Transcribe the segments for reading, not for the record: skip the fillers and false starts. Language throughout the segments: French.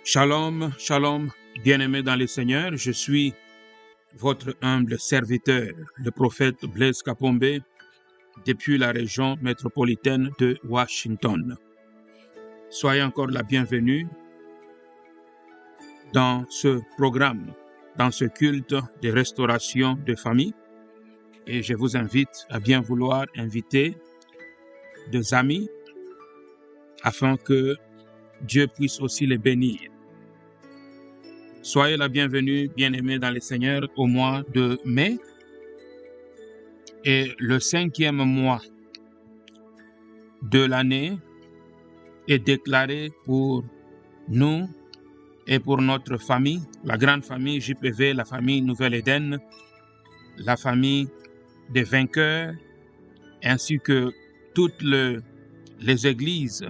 Shalom, shalom, bien-aimés dans le Seigneur, je suis votre humble serviteur, le prophète Blaise Kapombe, depuis la région métropolitaine de Washington. Soyez encore la bienvenue dans ce programme, dans ce culte de restauration de famille. Et je vous invite à bien vouloir inviter des amis afin que Dieu puisse aussi les bénir. Soyez la bienvenue, bien-aimés dans le Seigneur, au mois de mai. Et le 5e mois de l'année est déclaré pour nous et pour notre famille, la grande famille JPV, la famille Nouvelle-Éden, la famille des vainqueurs, ainsi que toutes les églises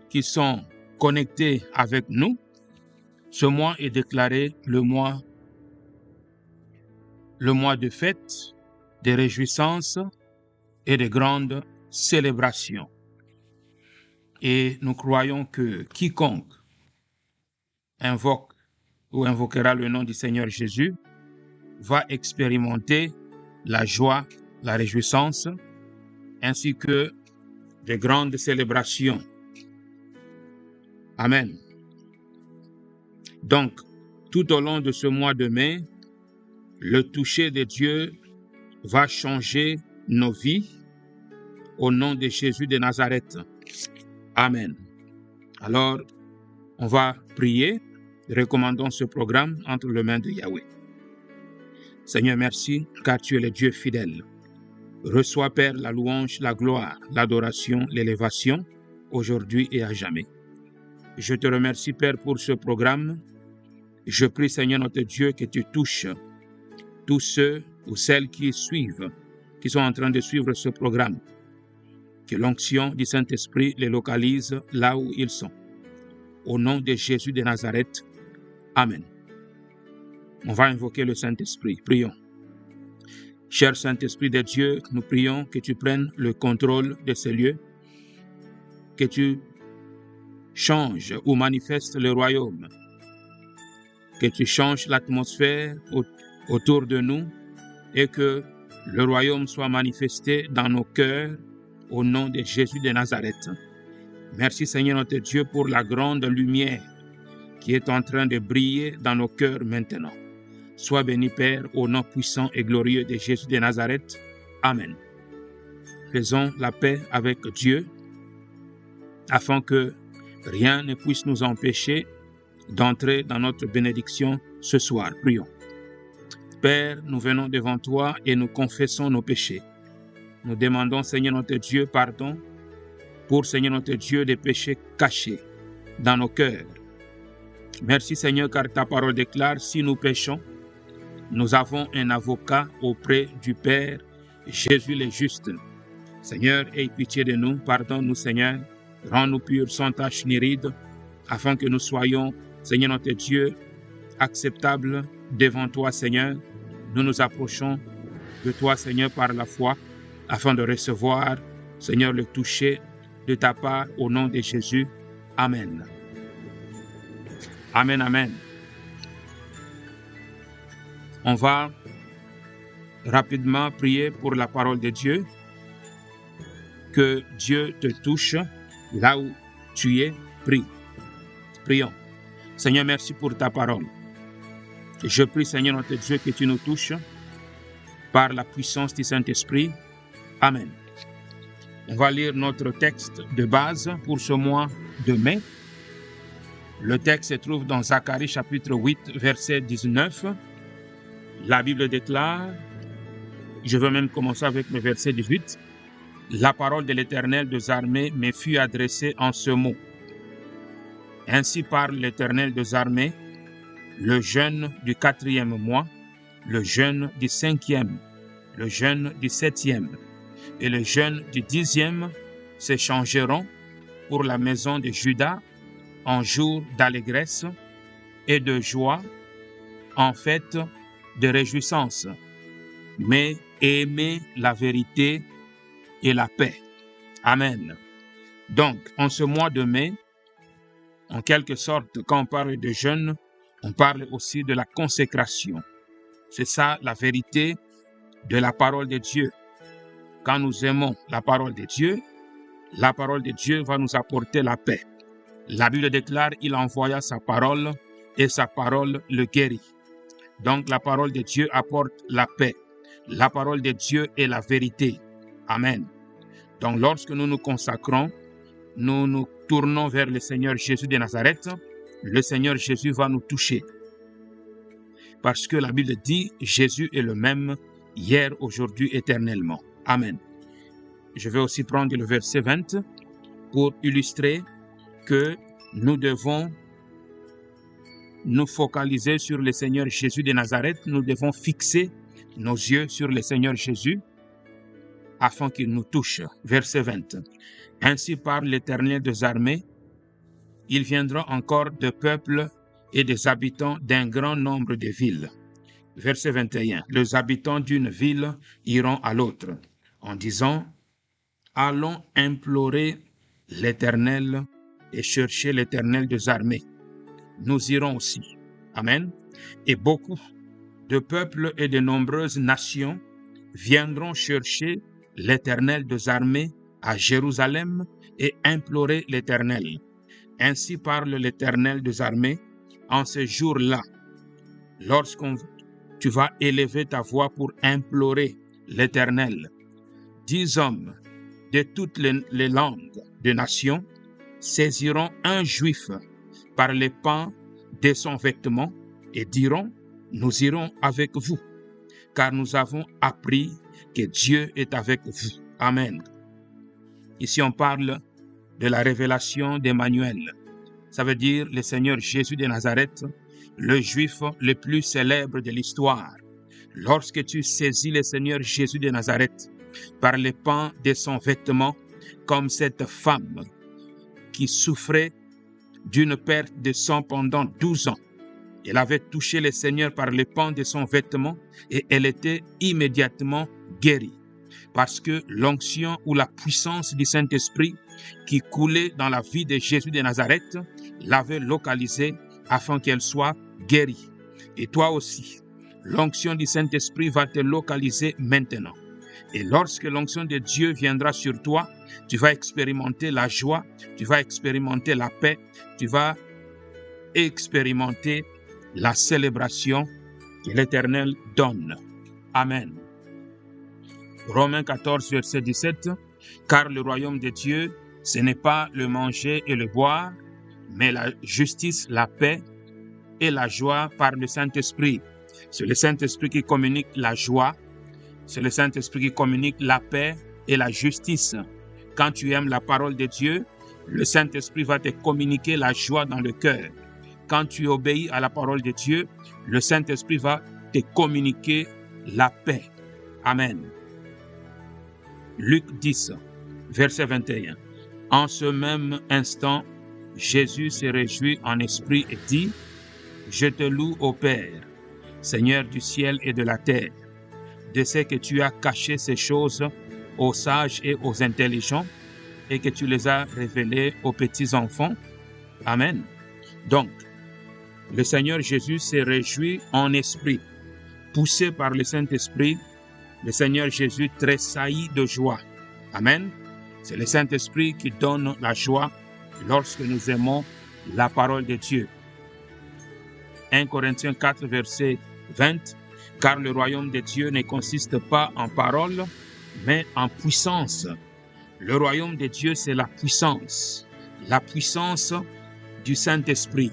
qui sont connectées avec nous. Ce mois est déclaré le mois de fête, de réjouissances et de grandes célébrations. Et nous croyons que quiconque invoque ou invoquera le nom du Seigneur Jésus va expérimenter la joie, la réjouissance, ainsi que de grandes célébrations. Amen. Donc, tout au long de ce mois de mai, le toucher de Dieu va changer nos vies au nom de Jésus de Nazareth. Amen. Alors, on va prier. Recommandons ce programme entre les mains de Yahweh. Seigneur, merci, car tu es le Dieu fidèle. Reçois, Père, la louange, la gloire, l'adoration, l'élévation, aujourd'hui et à jamais. Je te remercie, Père, pour ce programme. Je prie, Seigneur notre Dieu, que tu touches tous ceux ou celles qui suivent, qui sont en train de suivre ce programme. Que l'onction du Saint-Esprit les localise là où ils sont. Au nom de Jésus de Nazareth, Amen. On va invoquer le Saint-Esprit. Prions. Cher Saint-Esprit de Dieu, nous prions que tu prennes le contrôle de ces lieux, que tu changes ou manifestes le royaume, que tu changes l'atmosphère autour de nous et que le royaume soit manifesté dans nos cœurs au nom de Jésus de Nazareth. Merci Seigneur notre Dieu pour la grande lumière qui est en train de briller dans nos cœurs maintenant. Sois béni Père au nom puissant et glorieux de Jésus de Nazareth. Amen. Faisons la paix avec Dieu afin que rien ne puisse nous empêcher d'entrer dans notre bénédiction ce soir. Prions. Père, nous venons devant toi et nous confessons nos péchés. Nous demandons, Seigneur notre Dieu, pardon pour, Seigneur notre Dieu, des péchés cachés dans nos cœurs. Merci, Seigneur, car ta parole déclare, si nous péchons, nous avons un avocat auprès du Père, Jésus le juste. Seigneur, aie pitié de nous, pardonne-nous, Seigneur, rends-nous purs sans tache ni ride, afin que nous soyons, Seigneur notre Dieu, acceptables devant toi, Seigneur. Nous nous approchons de toi, Seigneur, par la foi, afin de recevoir, Seigneur, le toucher de ta part au nom de Jésus. Amen. Amen, amen. On va rapidement prier pour la parole de Dieu. Que Dieu te touche là où tu es. Prie. Prions. Seigneur, merci pour ta parole. Je prie, Seigneur notre Dieu, que tu nous touches par la puissance du Saint-Esprit. Amen. On va lire notre texte de base pour ce mois de mai. Le texte se trouve dans Zacharie chapitre 8, verset 19. La Bible déclare, je veux même commencer avec le verset 18. La parole de l'Éternel des armées me fut adressée en ce mot. Ainsi parle l'Éternel des armées, le jeûne du 4e mois, le jeûne du 5e, le jeûne du 7e et le jeûne du 10e s'échangeront pour la maison de Juda en jour d'allégresse et de joie, en fête de réjouissance. Mais aimez la vérité et la paix. Amen. Donc, en ce mois de mai, En quelque sorte, quand on parle de jeûne, on parle aussi de la consécration. C'est ça la vérité de la parole de Dieu. Quand nous aimons la parole de Dieu va nous apporter la paix. La Bible déclare, il envoya sa parole et sa parole le guérit. Donc la parole de Dieu apporte la paix. La parole de Dieu est la vérité. Amen. Donc lorsque nous nous consacrons, nous nous tournons vers le Seigneur Jésus de Nazareth, le Seigneur Jésus va nous toucher. Parce que la Bible dit, Jésus est le même hier, aujourd'hui, éternellement. Amen. Je vais aussi prendre le verset 20 pour illustrer que nous devons nous focaliser sur le Seigneur Jésus de Nazareth. Nous devons fixer nos yeux sur le Seigneur Jésus afin qu'il nous touche. Verset 20. Ainsi parle l'Éternel des armées, il viendra encore de peuples et des habitants d'un grand nombre de villes. Verset 21. Les habitants d'une ville iront à l'autre en disant, allons implorer l'Éternel et chercher l'Éternel des armées. Nous irons aussi. Amen. Et beaucoup de peuples et de nombreuses nations viendront chercher l'Éternel des armées à Jérusalem et implorer l'Éternel. Ainsi parle l'Éternel des armées, en ce jour-là, lorsque tu vas élever ta voix pour implorer l'Éternel, 10 hommes de toutes les langues de nations saisiront un juif par les pans de son vêtement et diront, nous irons avec vous, car nous avons appris que Dieu est avec vous. Amen. Ici, on parle de la révélation d'Emmanuel. Ça veut dire le Seigneur Jésus de Nazareth, le juif le plus célèbre de l'histoire. Lorsque tu saisis le Seigneur Jésus de Nazareth par les pans de son vêtement, comme cette femme qui souffrait d'une perte de sang pendant 12 ans. Elle avait touché le Seigneur par les pans de son vêtement et elle était immédiatement guérie. Parce que l'onction ou la puissance du Saint-Esprit qui coulait dans la vie de Jésus de Nazareth l'avait localisée afin qu'elle soit guérie. Et toi aussi, l'onction du Saint-Esprit va te localiser maintenant. Et lorsque l'onction de Dieu viendra sur toi, tu vas expérimenter la joie, tu vas expérimenter la paix, tu vas expérimenter la célébration que l'Éternel donne. Amen. Romains 14, verset 17. Car le royaume de Dieu, ce n'est pas le manger et le boire, mais la justice, la paix et la joie par le Saint-Esprit. C'est le Saint-Esprit qui communique la joie, c'est le Saint-Esprit qui communique la paix et la justice. Quand tu aimes la parole de Dieu, le Saint-Esprit va te communiquer la joie dans le cœur. Quand tu obéis à la parole de Dieu, le Saint-Esprit va te communiquer la paix. Amen. Luc 10, verset 21. En ce même instant, Jésus se réjouit en esprit et dit, « Je te loue, ô Père, Seigneur du ciel et de la terre, de ce que tu as caché ces choses aux sages et aux intelligents et que tu les as révélées aux petits enfants. » Amen. Donc, le Seigneur Jésus se réjouit en esprit. Poussé par le Saint-Esprit, le Seigneur Jésus tressaillit de joie. Amen. C'est le Saint-Esprit qui donne la joie lorsque nous aimons la parole de Dieu. 1 Corinthiens 4, verset 20. Car le royaume de Dieu ne consiste pas en parole, mais en puissance. Le royaume de Dieu, c'est la puissance du Saint-Esprit.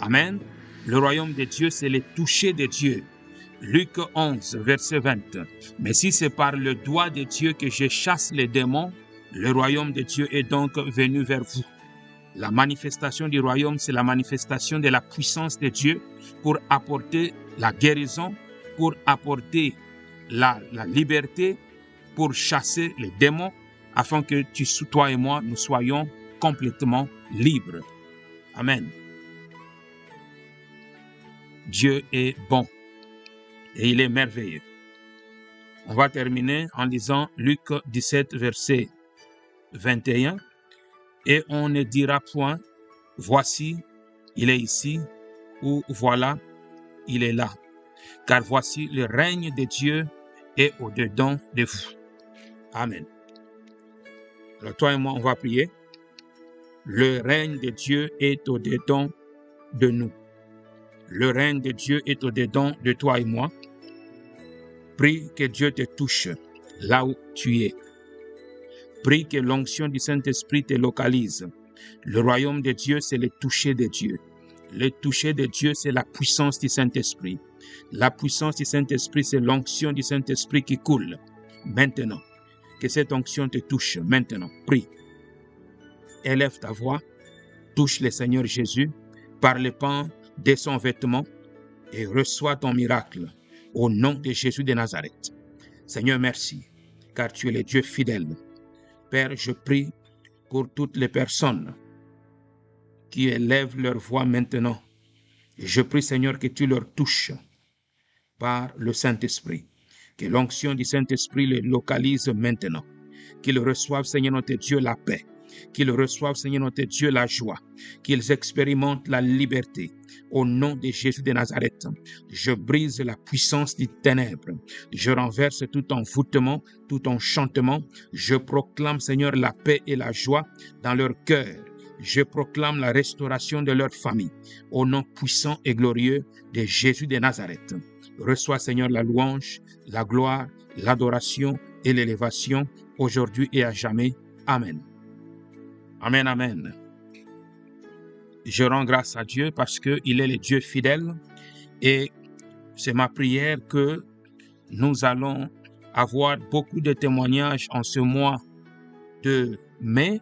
Amen. Le royaume de Dieu, c'est le toucher de Dieu. Luc 11, verset 20. Mais si c'est par le doigt de Dieu que je chasse les démons, le royaume de Dieu est donc venu vers vous. La manifestation du royaume, c'est la manifestation de la puissance de Dieu pour apporter la guérison, pour apporter la liberté, pour chasser les démons, afin que toi et moi, nous soyons complètement libres. Amen. Dieu est bon et il est merveilleux. On va terminer en lisant Luc 17, verset 21. Et on ne dira point voici, il est ici, ou voilà, il est là. Car voici, le règne de Dieu est au-dedans de vous. Amen. Alors toi et moi, on va prier. Le règne de Dieu est au-dedans de nous. Le règne de Dieu est au-dedans de toi et moi. Prie que Dieu te touche là où tu es. Prie que l'onction du Saint-Esprit te localise. Le royaume de Dieu, c'est le toucher de Dieu. Le toucher de Dieu, c'est la puissance du Saint-Esprit. La puissance du Saint-Esprit, c'est l'onction du Saint-Esprit qui coule. Maintenant, que cette onction te touche. Maintenant, prie. Élève ta voix. Touche le Seigneur Jésus par le pan de son vêtement et reçois ton miracle au nom de Jésus de Nazareth. Seigneur, merci, car tu es le Dieu fidèle. Père, je prie pour toutes les personnes qui élèvent leur voix maintenant. Je prie, Seigneur, que tu leur touches par le Saint-Esprit. Que l'onction du Saint-Esprit les localise maintenant. Qu'ils reçoivent, Seigneur notre Dieu, la paix. Qu'ils reçoivent, Seigneur notre Dieu, la joie. Qu'ils expérimentent la liberté. Au nom de Jésus de Nazareth, je brise la puissance des ténèbres. Je renverse tout envoûtement, tout enchantement. Je proclame, Seigneur, la paix et la joie dans leur cœur. Je proclame la restauration de leur famille. Au nom puissant et glorieux de Jésus de Nazareth. Reçois, Seigneur, la louange, la gloire, l'adoration et l'élévation, aujourd'hui et à jamais. Amen. Amen, amen. Je rends grâce à Dieu parce qu'il est le Dieu fidèle et c'est ma prière que nous allons avoir beaucoup de témoignages en ce mois de mai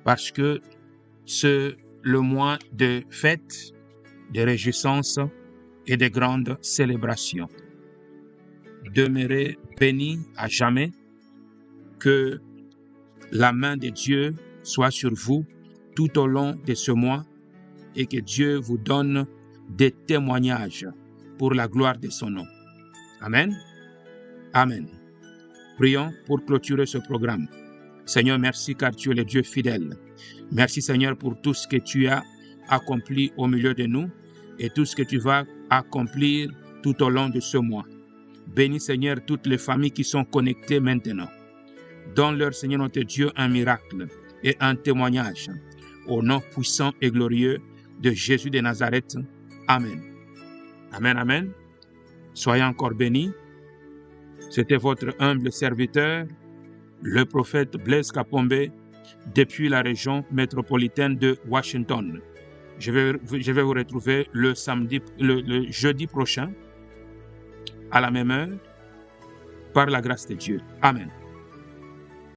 parce que c'est le mois de fêtes, de réjouissances et de grandes célébrations. Demeurez bénis à jamais, que la main de Dieu soit sur vous tout au long de ce mois et que Dieu vous donne des témoignages pour la gloire de son nom. Amen. Amen. Prions pour clôturer ce programme. Seigneur, merci car tu es le Dieu fidèle. Merci Seigneur pour tout ce que tu as accompli au milieu de nous et tout ce que tu vas accomplir tout au long de ce mois. Bénis Seigneur toutes les familles qui sont connectées maintenant. Donne-leur Seigneur notre Dieu un miracle et un témoignage. Au nom puissant et glorieux de Jésus de Nazareth. Amen. Amen, amen. Soyez encore bénis. C'était votre humble serviteur, le prophète Blaise Kapombe, depuis la région métropolitaine de Washington. Je vais vous retrouver le jeudi prochain, à la même heure, par la grâce de Dieu. Amen.